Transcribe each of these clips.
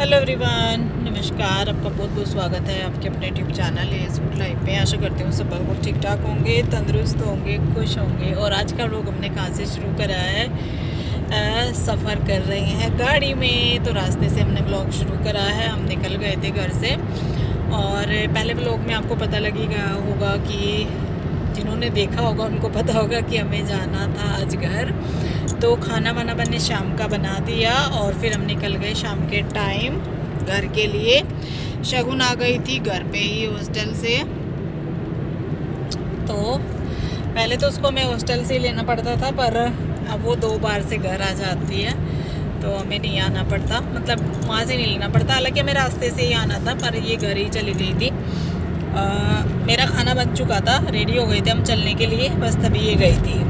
Hello everyone, नमस्कार। आपका बहुत बहुत स्वागत है आपके अपने YouTube channel edge food life पे। आशा करती हूँ सब लोग ठीक ठाक होंगे, तंदुरुस्त होंगे, खुश होंगे। और आज का व्लॉग हमने कहाँ से शुरू करा है, सफ़र कर रहे हैं गाड़ी में। तो रास्ते से हमने व्लॉग शुरू करा है। हम निकल गए थे घर से और पहले व्लॉग में आपको पता लगेगा होगा कि जिन्होंने देखा होगा उनको पता होगा कि हमें जाना था आज घर। तो खाना वाना मैंने शाम का बना दिया और फिर हम निकल गए शाम के टाइम घर के लिए। शगुन आ गई थी घर पे ही हॉस्टल से। तो पहले तो उसको मैं हॉस्टल से ही लेना पड़ता था, पर अब वो 2 बार से घर आ जाती है तो हमें नहीं आना पड़ता, मतलब वहाँ से नहीं लेना पड़ता। हालांकि हमें रास्ते से ही आना था, पर ये घर ही चली गई थी। मेरा खाना बन चुका था, रेडी हो गए थे हम चलने के लिए, बस तभी ये गई थी।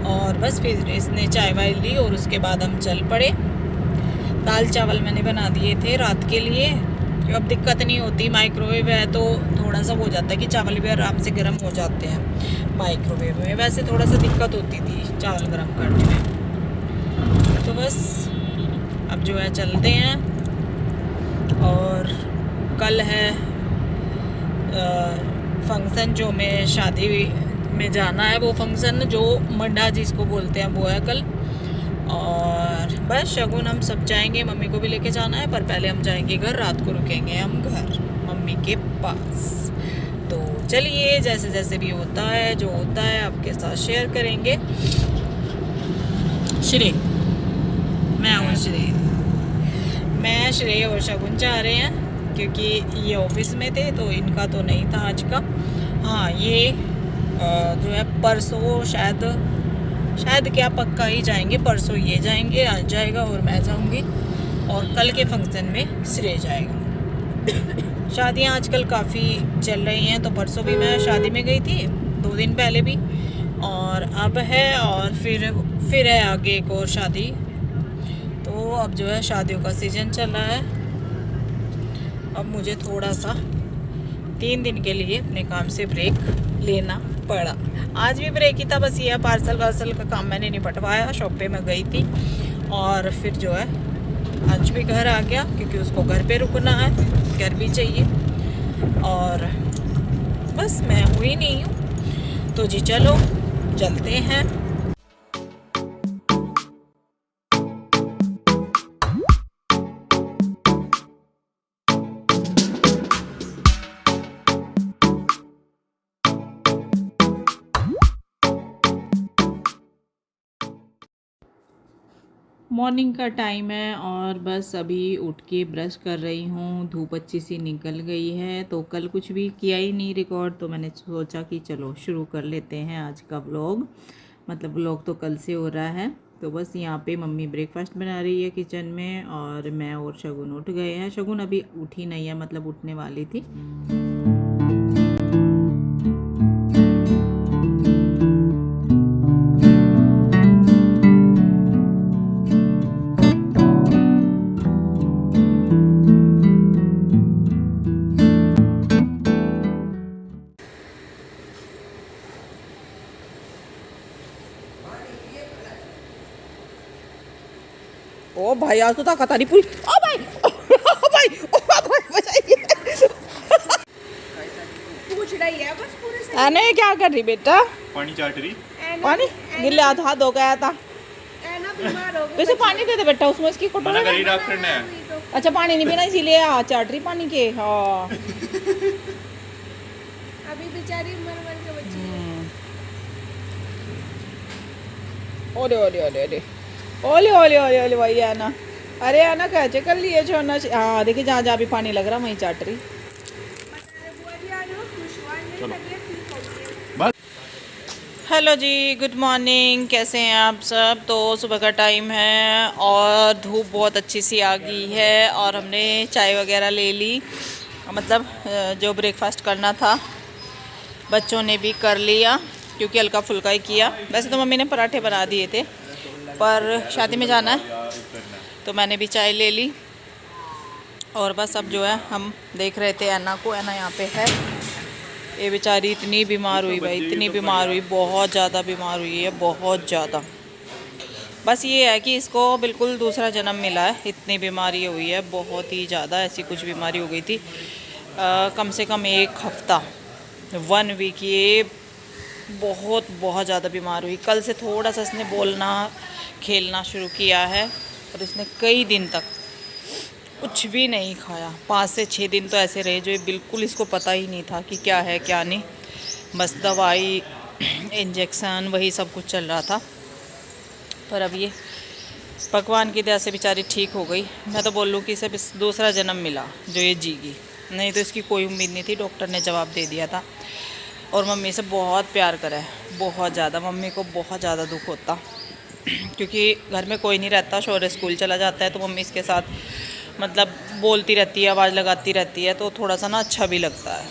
और बस फिर इसने चाय वाय ली और उसके बाद हम चल पड़े। दाल चावल मैंने बना दिए थे रात के लिए, कि अब दिक्कत नहीं होती। माइक्रोवेव है तो थोड़ा सा हो जाता है कि चावल भी आराम से गर्म हो जाते हैं माइक्रोवेव में। वैसे थोड़ा सा दिक्कत होती थी चावल गर्म करने में। तो बस अब जो है चलते हैं। और कल है फंक्शन, जो मैं शादी में जाना है। वो फंक्शन जो मंडा जिसको बोलते हैं वो है कल। और बस शगुन हम सब जाएंगे, मम्मी को भी लेके जाना है, पर पहले हम जाएंगे घर। रात को रुकेंगे हम घर मम्मी के पास। तो चलिए, जैसे जैसे भी होता है, जो होता है आपके साथ शेयर करेंगे। श्रेय, मैं हूँ श्रेय। मैं, श्रेय और शगुन जा रहे हैं क्योंकि ये ऑफिस में थे तो इनका तो नहीं था आज का। हाँ, ये जो है परसों शायद क्या पक्का ही जाएंगे। परसों ये जाएंगे, आज जाएगा और मैं जाऊंगी। और कल के फंक्शन में श्रेय जाएगा। शादियाँ आजकल काफ़ी चल रही हैं, तो परसों भी मैं शादी में गई थी, 2 दिन पहले भी, और अब है। और फिर है आगे एक और शादी। तो अब जो है शादियों का सीज़न चल रहा है। अब मुझे थोड़ा सा 3 दिन के लिए अपने काम से ब्रेक लेना पड़ा। आज भी ब्रेक ही था, बस ये पार्सल वार्सल का काम मैंने निपटवाया। शॉप पे मैं गई थी और फिर जो है आज भी घर आ गया क्योंकि उसको घर पे रुकना है, घर भी चाहिए। और बस मैं हुई नहीं हूँ। तो जी चलो चलते हैं। मॉर्निंग का टाइम है और बस अभी उठ के ब्रश कर रही हूँ। धूप अच्छी सी निकल गई है। तो कल कुछ भी किया ही नहीं रिकॉर्ड, तो मैंने सोचा कि चलो शुरू कर लेते हैं आज का व्लॉग। मतलब व्लॉग तो कल से हो रहा है। तो बस यहाँ पे मम्मी ब्रेकफास्ट बना रही है किचन में और मैं और शगुन उठ गए हैं। शगुन अभी उठी नहीं है, मतलब उठने वाली थी। ओ भाई, आज तो ताकत आ रही पूरी। ओ भाई, ओ भाई, ओ भाई, बचाइए। पूछ रही है बस पूरे से। अने क्या कर रही बेटा? पानी चाट रही। पानी गिल्ले हाथ धो गया था। ऐना बीमार हो गई। वैसे पानी दे दे बेटा, उसमें इसकी मना कटोरी। करी डॉक्टर ने। अच्छा, पानी नहीं पीना इसीलिए चाट रही पानी के। हाँ, अभी बेचारी मर के बची है। ओले ओले ओले ओले ओले ओले ओले ओले भाई आना। अरे आना कैसे कर लिए छोड़ना। हाँ देखिए, जहाँ जहाँ भी पानी लग रहा वहीं चाट रही। हेलो जी, गुड मॉर्निंग। कैसे हैं आप सब? तो सुबह का टाइम है और धूप बहुत अच्छी सी आ गई है और हमने चाय वगैरह ले ली। मतलब जो ब्रेकफास्ट करना था बच्चों ने भी कर लिया क्योंकि हल्का फुल्का ही किया। वैसे तो मम्मी ने पराठे बना दिए थे, पर शादी में जाना है तो मैंने भी चाय ले ली। और बस अब जो है हम देख रहे थे ऐना को। ऐना यहाँ पे है। ये बेचारी इतनी बीमार हुई भाई, इतनी बीमार हुई, बहुत ज़्यादा बीमार हुई है, बहुत ज़्यादा। बस ये है कि इसको बिल्कुल दूसरा जन्म मिला है, इतनी बीमारी हुई है, बहुत ही ज़्यादा ऐसी कुछ बीमारी हो गई थी। कम से कम 1 हफ्ता 1 वीक ये बहुत बहुत ज़्यादा बीमार हुई। कल से थोड़ा सा इसने बोलना खेलना शुरू किया है और इसने कई दिन तक कुछ भी नहीं खाया। 5 से 6 दिन तो ऐसे रहे जो ये बिल्कुल इसको पता ही नहीं था कि क्या है क्या नहीं, बस दवाई इंजेक्शन वही सब कुछ चल रहा था। पर अब ये भगवान की दया से बेचारी ठीक हो गई। मैं तो बोल लूँ कि इसे दूसरा जन्म मिला जो ये जीगी, नहीं तो इसकी कोई उम्मीद नहीं थी। डॉक्टर ने जवाब दे दिया था। और मम्मी से बहुत प्यार करा है, बहुत ज़्यादा। मम्मी को बहुत ज़्यादा दुख होता क्योंकि घर में कोई नहीं रहता, शौर्य स्कूल चला जाता है तो मम्मी इसके साथ मतलब बोलती रहती है, आवाज़ लगाती रहती है, तो थोड़ा सा ना अच्छा भी लगता है।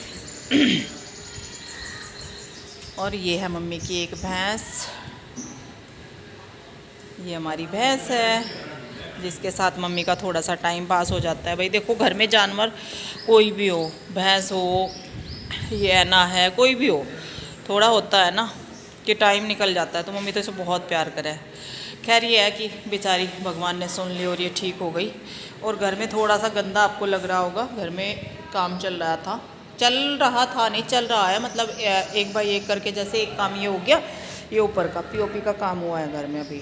और ये है मम्मी की एक भैंस, ये हमारी भैंस है जिसके साथ मम्मी का थोड़ा सा टाइम पास हो जाता है। भाई देखो, घर में जानवर कोई भी हो, भैंस हो, ये ऐना है, कोई भी हो, थोड़ा होता है ना कि टाइम निकल जाता है। तो मम्मी तो इसे बहुत प्यार करे। खैर ये है कि बेचारी भगवान ने सुन ली और ये ठीक हो गई। और घर में थोड़ा सा गंदा आपको लग रहा होगा, घर में काम चल रहा था नहीं चल रहा है, मतलब 1 बाई 1 करके, जैसे एक काम ये हो गया, ये ऊपर का पीओपी का काम हुआ है घर में अभी।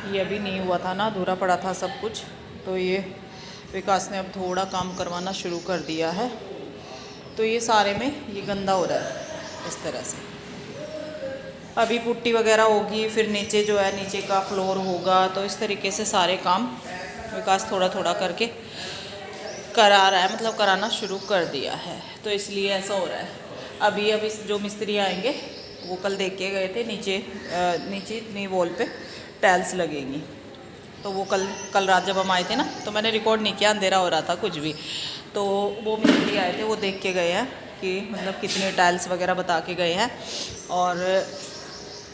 ये अभी नहीं हुआ था ना, अधूरा पड़ा था सब कुछ, तो ये विकास ने अब थोड़ा काम करवाना शुरू कर दिया है। तो ये सारे में ये गंदा हो रहा है इस तरह से। अभी पुट्टी वगैरह होगी, फिर नीचे जो है नीचे का फ्लोर होगा, तो इस तरीके से सारे काम विकास थोड़ा थोड़ा करके करा रहा है, मतलब कराना शुरू कर दिया है। तो इसलिए ऐसा हो रहा है। अभी जो मिस्त्री आएंगे वो कल देख के गए थे, नीचे इतनी वॉल पे टाइल्स लगेंगी। तो वो कल रात जब हम आए थे ना, तो मैंने रिकॉर्ड नहीं किया, अंधेरा हो रहा था कुछ भी। तो वो मिस्त्री आए थे, वो देख के गए हैं कि मतलब कितने टाइल्स वगैरह बता के गए हैं। और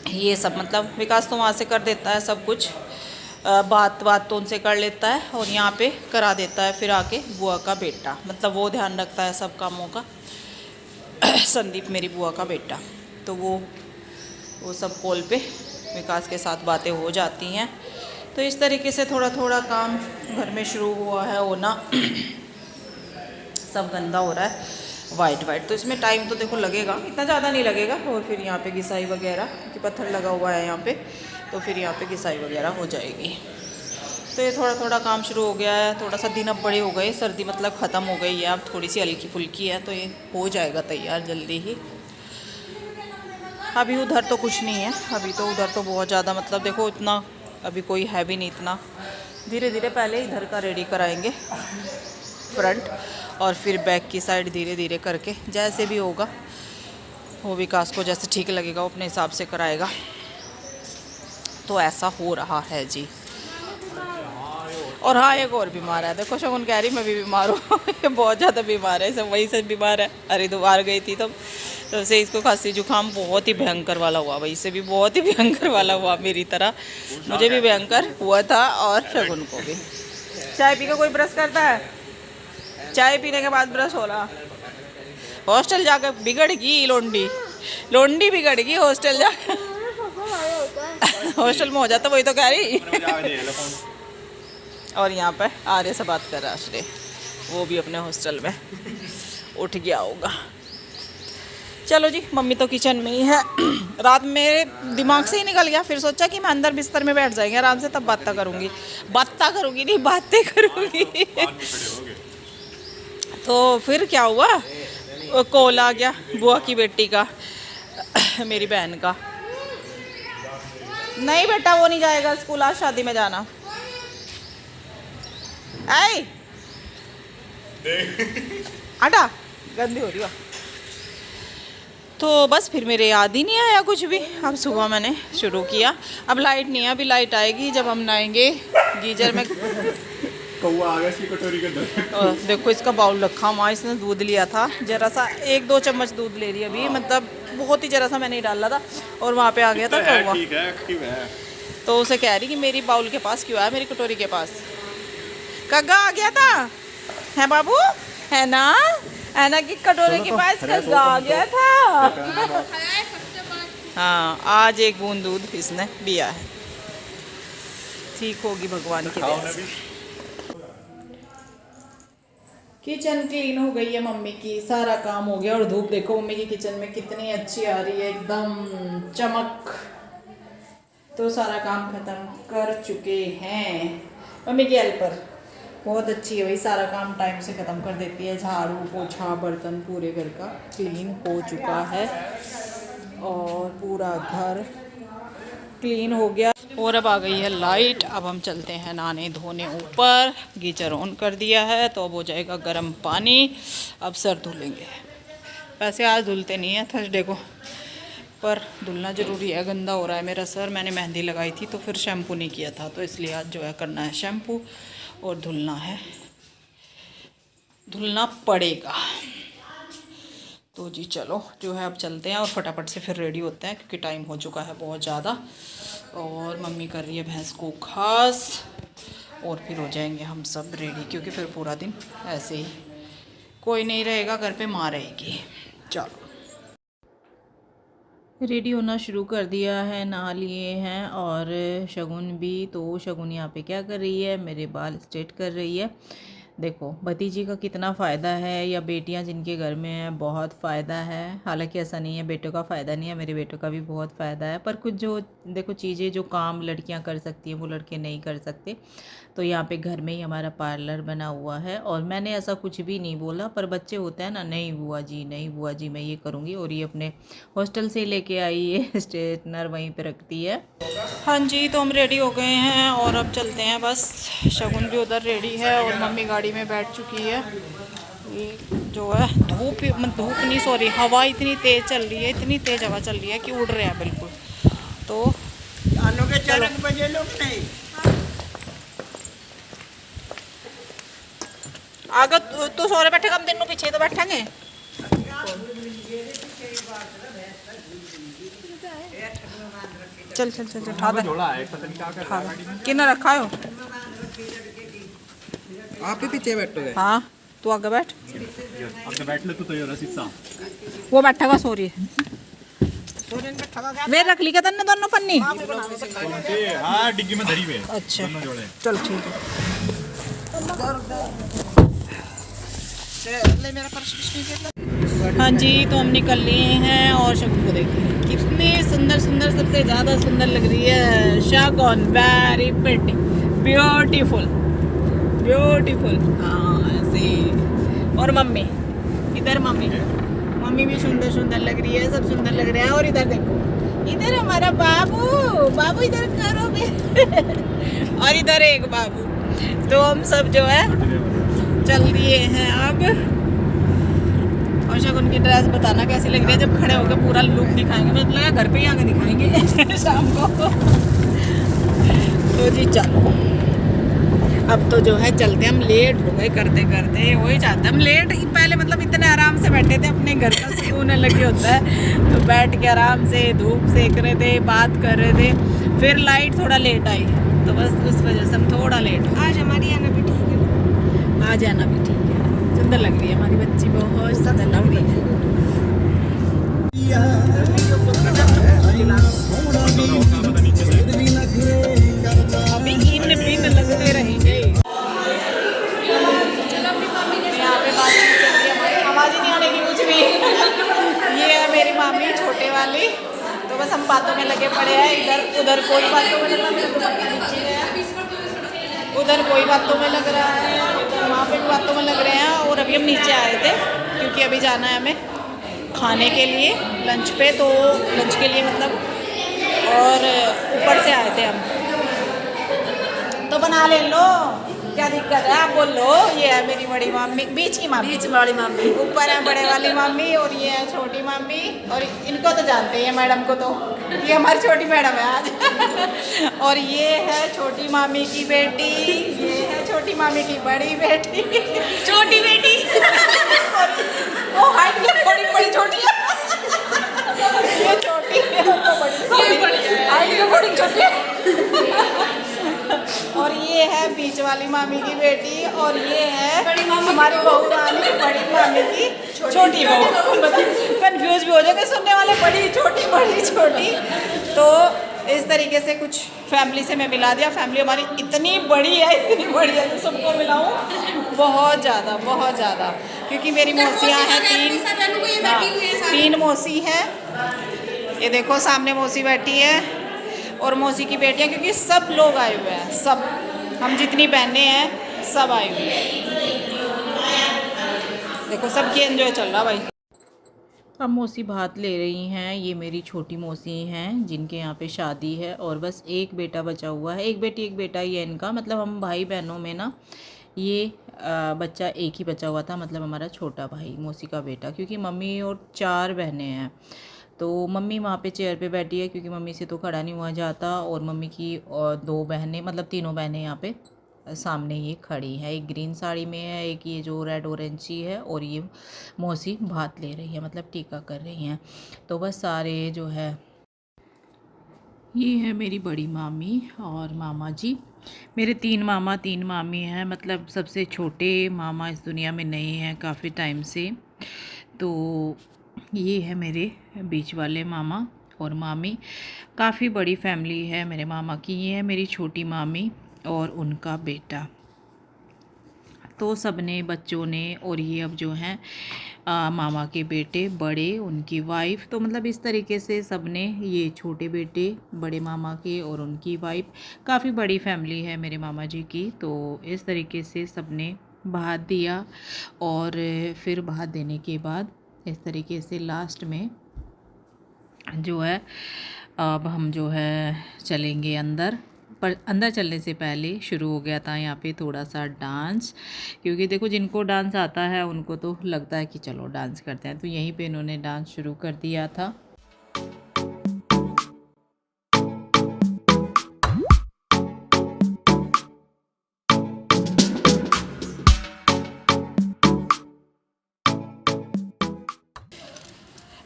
ये सब मतलब विकास तो वहाँ से कर देता है सब कुछ, बात तो उनसे कर लेता है और यहाँ पे करा देता है। फिर आके बुआ का बेटा, मतलब वो ध्यान रखता है सब कामों का, संदीप मेरी बुआ का बेटा। तो वो सब कॉल पे विकास के साथ बातें हो जाती हैं। तो इस तरीके से थोड़ा थोड़ा काम घर में शुरू हुआ है होना। सब गंदा हो रहा है, वाइट। तो इसमें टाइम तो देखो लगेगा, इतना ज़्यादा नहीं लगेगा। और फिर यहाँ पे घिसाई वगैरह, क्योंकि पत्थर लगा हुआ है यहाँ पे, तो फिर यहाँ पे घिसाई वगैरह हो जाएगी। तो ये थोड़ा थोड़ा काम शुरू हो गया है। थोड़ा सा दिन अब बड़े हो गए, सर्दी मतलब ख़त्म हो गई है, अब थोड़ी सी हल्की फुल्की है, तो ये हो जाएगा तैयार जल्दी ही। अभी उधर तो कुछ नहीं है, अभी तो उधर तो बहुत ज़्यादा, मतलब देखो इतना अभी कोई है भी नहीं इतना। धीरे धीरे पहले इधर का रेडी कराएंगे फ्रंट, और फिर बैक की साइड धीरे धीरे करके जैसे भी होगा, वो विकास को जैसे ठीक लगेगा वो अपने हिसाब से कराएगा। तो ऐसा हो रहा है जी। और हाँ, एक और बीमार है, देखो शगुन कह रही मैं भी बीमार हूँ। ये बहुत ज़्यादा बीमार है, सब वही से बीमार है। हरिद्वार गई थी तब से इसको खांसी जुकाम बहुत ही भयंकर वाला हुआ, वही से भी बहुत ही भयंकर वाला हुआ। मेरी तरह मुझे भी भयंकर हुआ था और शगुन को भी। चाय पी के कोई ब्रश करता है? चाय पीने के बाद ब्रश हो रहा। हॉस्टल जाकर बिगड़गी लोंडी बिगड़गी हॉस्टल जाकर। हॉस्टल में हो जाता, वही तो कह रही। और यहाँ पर आर्य से बात कर रहा आश्रय, वो भी अपने हॉस्टल में उठ गया होगा। चलो जी, मम्मी तो किचन में ही है। रात मेरे दिमाग से ही निकल गया, फिर सोचा कि मैं अंदर बिस्तर में बैठ जाएंगे आराम से, तब बातें करूँगी नहीं, बातें करूँगी। तो फिर क्या हुआ, कॉल आ गया बुआ की बेटी का, मेरी बहन का। नहीं बेटा, वो नहीं जाएगा स्कूल, आज शादी में जाना। आई आटा गंदी हो रही है। तो बस फिर मेरे याद ही नहीं आया कुछ भी। अब सुबह मैंने शुरू किया, अब लाइट नहीं है, अभी लाइट आएगी जब हम नहाएंगे। गीजर में कौवा आ गया इसकी कटोरी के अंदर। देखो इसका बाउल रखा हुआ, इसने दूध लिया था जरा सा, 1-2 चम्मच दूध ले रही है अभी, मतलब बहुत ही जरा सा मैंने डाला था, और वहाँ पे आ गया था कौवा। ठीक है, एक्टिव है। तो उसे कह रही कि मेरी बाउल के पास क्यों आया, मेरी कटोरी के पास। कग्गा आ गया था, है बाबू, है ना की कटोरी के पास कग्गा आ गया था। हाँ, आज एक बूंद दूध इसने पिया है। ठीक होगी भगवान की दया से। किचन क्लीन हो गई है मम्मी की, सारा काम हो गया। और धूप देखो मम्मी की किचन में कितनी अच्छी आ रही है, एकदम चमक। तो सारा काम खत्म कर चुके हैं मम्मी की हेल्पर, बहुत अच्छी है भाई, सारा काम टाइम से ख़त्म कर देती है। झाड़ू पोछा बर्तन पूरे घर का क्लीन हो चुका है और पूरा घर क्लीन हो गया। और अब आ गई है लाइट। अब हम चलते हैं नहाने धोने ऊपर। गीजर ऑन कर दिया है तो अब हो जाएगा गर्म पानी। अब सर धुलेंगे। वैसे आज धुलते नहीं है थर्सडे को, पर धुलना ज़रूरी है। गंदा हो रहा है मेरा सर, मैंने मेहंदी लगाई थी तो फिर शैम्पू नहीं किया था, तो इसलिए आज जो है करना है शैम्पू और धुलना है, धुलना पड़ेगा। तो जी चलो जो है अब चलते हैं और फटाफट से फिर रेडी होते हैं क्योंकि टाइम हो चुका है बहुत ज़्यादा। और मम्मी कर रही है भैंस को घास और फिर हो जाएंगे हम सब रेडी, क्योंकि फिर पूरा दिन ऐसे ही कोई नहीं रहेगा घर पे, माँ रहेगी। चलो रेडी होना शुरू कर दिया है, नहा लिए हैं। और शगुन भी, तो शगुन यहाँ पे क्या कर रही है, मेरे बाल स्ट्रेट कर रही है। देखो भतीजी का कितना फ़ायदा है, या बेटियां जिनके घर में हैं बहुत फ़ायदा है। हालांकि ऐसा नहीं है बेटों का फ़ायदा नहीं है, मेरे बेटों का भी बहुत फ़ायदा है। पर कुछ जो देखो चीज़ें जो काम लड़कियां कर सकती हैं वो लड़के नहीं कर सकते। तो यहाँ पे घर में ही हमारा पार्लर बना हुआ है और मैंने ऐसा कुछ भी नहीं बोला, पर बच्चे होते हैं ना, नहीं बुआ जी, नहीं बुआ जी मैं ये करूँगी। और ये अपने हॉस्टल से लेके आई है, स्ट्रेटनर वहीं पे रखती है। हाँ जी, तो हम रेडी हो गए हैं और अब चलते हैं बस। शगुन भी उधर रेडी है और मम्मी गाड़ी में बैठ चुकी है। ये जो है धूप नहीं, सॉरी, हवा इतनी तेज़ चल रही है, इतनी तेज़ हवा चल रही है कि उड़ रहे हैं बिल्कुल। तो चलो आगे तो सोरे बैठे, हम दिन पीछे तो बैठेंगे। चल चल चल चल उठा दे, कितना रखा हो आप ही पीछे बैठोगे? हाँ तू आगे बैठ, आगे बैठ ले तो ये रसीसा वो बैठा हुआ सो रही है। वे रख ली क्या तन्ने दोनों पन्नी? हाँ डिग्गी में धरी हुई है। अच्छा दोनों जोड़े। चल ठीक है। हाँ जी, तो हम निकल लिए हैं और शगुन को देखिए कितनी सुंदर सुंदर, सबसे ज़्यादा सुंदर लग रही है Shagun. Very pretty, beautiful beautiful. हाँ ऐसे। और मम्मी इधर, मम्मी भी सुंदर सुंदर लग रही है, सब सुंदर लग रहे हैं। और इधर देखो, इधर हमारा बाबू इधर करो भी और इधर एक बाबू। तो हम सब जो है चल दिए हैं अब। और शगुन की ड्रेस बताना कैसी लग रही है, जब खड़े होकर पूरा लुक दिखाएंगे, मतलब लगा घर पे ही आके दिखाएंगे शाम को। तो जी चलो अब तो जो है चलते, हम लेट हो गए करते करते, वही चाहते हम लेट। पहले मतलब इतने आराम से बैठे थे, अपने घर का सुकून अलग ही होता है, तो बैठ के आराम से धूप सेक रहे थे, बात कर रहे थे। फिर लाइट थोड़ा लेट आई तो बस उस वजह से हम थोड़ा लेट हो। आज हमारी आना भी ठीक है, आज आना भी ठीक है। सुंदर लग रही है हमारी बच्ची, बहुत सुंदर लग रही है। अभी इन बिन लगते रहेंगे। यहाँ पे बातचीत चल रही है हमारी, आवाज़ ही नहीं आने की कुछ भी। ये है मेरी मामी छोटे वाली, तो बस हम बातों में लगे पड़े हैं। इधर उधर कोई बातों में लगा, उधर कोई बातों में लग रहा है, वहाँ पे भी बातों में लग रहे हैं। और अभी हम नीचे आए थे क्योंकि अभी जाना है हमें खाने के लिए, लंच पे, तो लंच के लिए मतलब, और ऊपर से आए थे हम, तो बना ले लो, क्या दिक्कत है आप बोलो। ये है मेरी बड़ी मामी, बीच की मामी, बीच वाली मामी, ऊपर है बड़े वाली मामी, और ये है छोटी मामी। और इनको तो जानते हैं मैडम को, तो ये हमारी छोटी मैडम है आज। और ये है छोटी मामी की बेटी, ये है छोटी मामी की बड़ी बेटी, छोटी बेटी वो हाइट में थोड़ी बड़ी छोटी है, ये छोटी है तो बड़ी, हाइट में बड़ी छोटी है। और ये है बीच वाली मामी की बेटी, और ये है हमारी बहू रानी बड़ी मामी की छोटी बहू कंफ्यूज भी हो जाएंगे सुनने वाले, बड़ी छोटी। तो इस तरीके से कुछ फैमिली से मैं मिला दिया। फैमिली हमारी इतनी बड़ी है जो सबको मिलाऊं बहुत ज़्यादा, क्योंकि मेरी मौसियाँ हैं 3 मौसी हैं। ये देखो सामने मौसी बैठी है और मौसी की बेटियाँ, क्योंकि सब लोग आए हुए हैं, सब हम जितनी बहनें हैं सब आए हुए हैं। देखो सबकी एंजॉय चल रहा भाई। अब मौसी भात ले रही हैं। ये मेरी छोटी मौसी हैं जिनके यहाँ पे शादी है और बस एक बेटा बचा हुआ है, एक बेटी एक बेटा ही है इनका। मतलब हम भाई बहनों में ना ये बच्चा एक ही बचा हुआ था, मतलब हमारा छोटा भाई मौसी का बेटा, क्योंकि मम्मी और 4 बहनें हैं। तो मम्मी वहाँ पे चेयर पे बैठी है क्योंकि मम्मी से तो खड़ा नहीं हुआ जाता, और मम्मी की 2 बहनें, मतलब तीनों बहनें यहाँ पे सामने ये खड़ी है। एक ग्रीन साड़ी में है, एक ये जो रेड ऑरेंजी है, और ये मौसी भात ले रही है, मतलब टीका कर रही हैं। तो बस सारे जो है, ये है मेरी बड़ी मामी और मामा जी। मेरे 3 मामा 3 मामी हैं, मतलब सबसे छोटे मामा इस दुनिया में नहीं हैं काफ़ी टाइम से। तो ये है मेरे बीच वाले मामा और मामी। काफ़ी बड़ी फैमिली है मेरे मामा की। ये है मेरी छोटी मामी और उनका बेटा। तो सबने, बच्चों ने, और ये अब जो हैं मामा के बेटे बड़े, उनकी वाइफ, तो मतलब इस तरीके से सबने, ये छोटे बेटे बड़े मामा के और उनकी वाइफ, काफ़ी बड़ी फैमिली है मेरे मामा जी की। तो इस तरीके से सबने भात दिया, और फिर भात देने के बाद इस तरीके से लास्ट में जो है अब हम जो है चलेंगे अंदर। पर अंदर चलने से पहले शुरू हो गया था यहाँ पे थोड़ा सा डांस, क्योंकि देखो जिनको डांस आता है उनको तो लगता है कि चलो डांस करते हैं, तो यहीं पे इन्होंने डांस शुरू कर दिया था।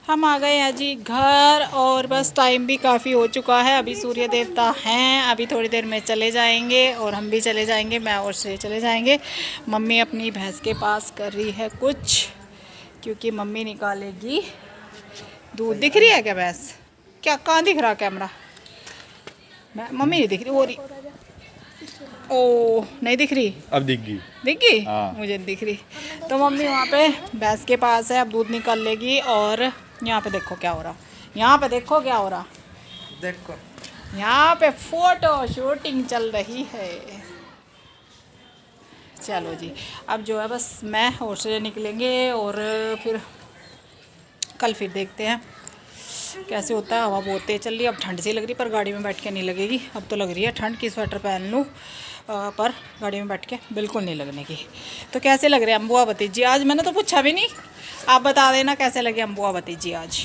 हम आ गए हैं जी घर, और बस टाइम भी काफ़ी हो चुका है। अभी सूर्य देवता हैं, अभी थोड़ी देर में चले जाएंगे, और हम भी चले जाएंगे, मैं और श्रेय चले जाएंगे। मम्मी अपनी भैंस के पास कर रही है कुछ, क्योंकि मम्मी निकालेगी दूध। दिख रही है क्या भैंस? क्या कहाँ दिख रहा कैमरा? मम्मी नहीं दिख रही, वो रही। ओ नहीं दिख रही, अब दिख गई। दिख गई? हाँ। मुझे नहीं दिख रही। तो मम्मी वहाँ पे भैंस के पास है, अब दूध निकाल लेगी। और यहाँ पे देखो क्या हो रहा, यहाँ पे देखो क्या हो रहा, देखो यहाँ पे फोटो शूटिंग चल रही है। चलो जी, अब जो है बस मैं और से निकलेंगे, और फिर कल फिर देखते हैं कैसे होता है। हवा बहुत तेज चल रही है, अब ठंड सी लग रही, पर गाड़ी में बैठ के नहीं लगेगी। अब तो लग रही है ठंड की, स्वेटर पहन लूँ, पर गाड़ी में बैठ के बिल्कुल नहीं लगने की। तो कैसे लग रहे हैं अम्बुआ भतीजी आज? मैंने तो पूछा भी नहीं, आप बता देना कैसे लगे अम्बुआ भतीजी आज।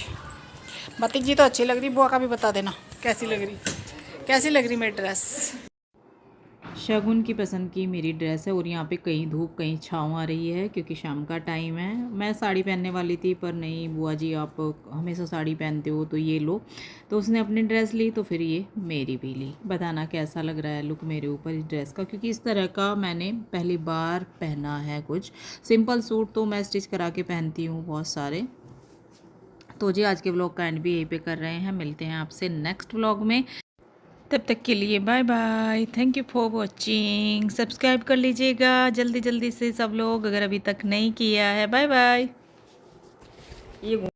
भतीजी तो अच्छी लग रही, बुआ का भी बता देना कैसी लग रही मेरी ड्रेस। शगुन की पसंद की मेरी ड्रेस है, और यहाँ पे कहीं धूप कहीं छाँव आ रही है, क्योंकि शाम का टाइम है। मैं साड़ी पहनने वाली थी, पर नहीं बुआ जी आप हमेशा साड़ी पहनते हो तो ये लो। तो उसने अपनी ड्रेस ली, तो फिर ये मेरी भी ली। बताना कैसा लग रहा है लुक मेरे ऊपर इस ड्रेस का, क्योंकि इस तरह का मैंने पहली बार पहना है। कुछ सिंपल सूट तो मैं स्टिच करा के पहनती हूँ बहुत सारे। तो जी आज के व्लॉग का एंड भी यहीं पे कर रहे हैं। मिलते हैं आपसे नेक्स्ट व्लॉग में, तब तक के लिए bye bye. Thank you for watching. Subscribe कर लीजिएगा जल्दी जल्दी से सब लोग, अगर अभी तक नहीं किया है। Bye bye. ये